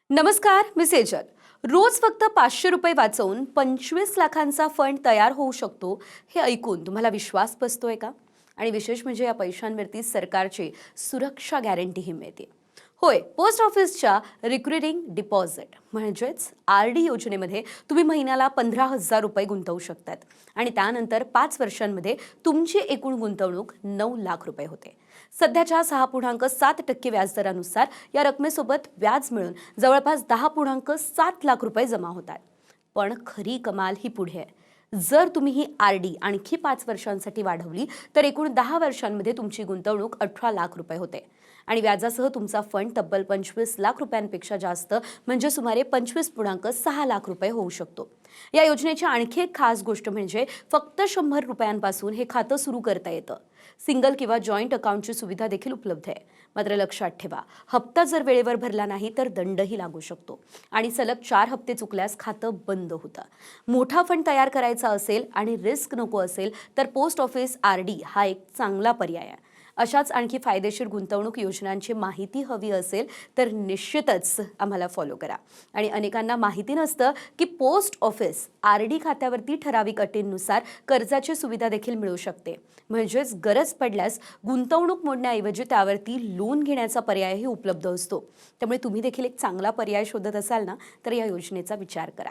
नमस्कार, मी सेजल. रोज फक्त 500 रुपये वाचवून 25 लाखांचा फंड तयार होऊ शकतो हे ऐकून तुम्हाला विश्वास बसतोय का? आणि विशेष म्हणजे या पैशांवरती सरकारची सुरक्षा गॅरंटीही मिळते. होय, पोस्ट ऑफिसच्या रिक्रुटिंग डिपॉझिट म्हणजेच RD योजनेमध्ये तुम्ही महिन्याला 15,000 रुपये गुंतवू शकतात आणि त्यानंतर 5 वर्षांमध्ये तुमची एकूण गुंतवणूक 9 लाख रुपये होते. सध्याच्या 6.7% व्याजदरानुसार या रकमेसोबत व्याज मिळून जवळपास 10.7 लाख रुपये जमा होतात. पण खरी कमाल ही पुढे आहे. जर तुम्ही ही RD आणखी 5 वर्षांसाठी वाढवली तर एकूण 10 वर्षांमध्ये तुमची गुंतवणूक 18 लाख रुपये होते आणि व्याजासह तुमचा फंड तब्बल 25 लाख रुपयांपेक्षा जास्त म्हणजे सुमारे 25.6 लाख रुपये होऊ शकतो. या योजनेची आणखी एक खास गोष्ट म्हणजे फक्त 100 रुपयांपासून हे खातं सुरू करता येतं. सिंगल किंवा जॉईंट अकाउंटची सुविधा देखील उपलब्ध आहे. मात्र लक्षात ठेवा, हप्ता जर वेळेवर भरला नाही तर दंडही लागू शकतो आणि सलग 4 हप्ते चुकल्यास खातं बंद होतं. मोठा फंड तयार करायचा असेल आणि रिस्क नको असेल तर पोस्ट ऑफिस RD हा एक चांगला पर्याय आहे. अशाच आणखी फायदेशीर गुंतवणूक योजनांची माहिती हवी असेल तर निश्चितच आम्हाला फॉलो करा. आणि अनेकांना माहिती नसतं की पोस्ट ऑफिस RD खात्यावरती ठराविक अटींनुसार कर्जाची सुविधा देखील मिळू शकते. म्हणजेच गरज पडल्यास गुंतवणूक मोडण्याऐवजी त्यावरती लोन घेण्याचा पर्यायही उपलब्ध असतो. त्यामुळे तुम्ही देखील एक चांगला पर्याय शोधत असाल ना तर या योजनेचा विचार करा.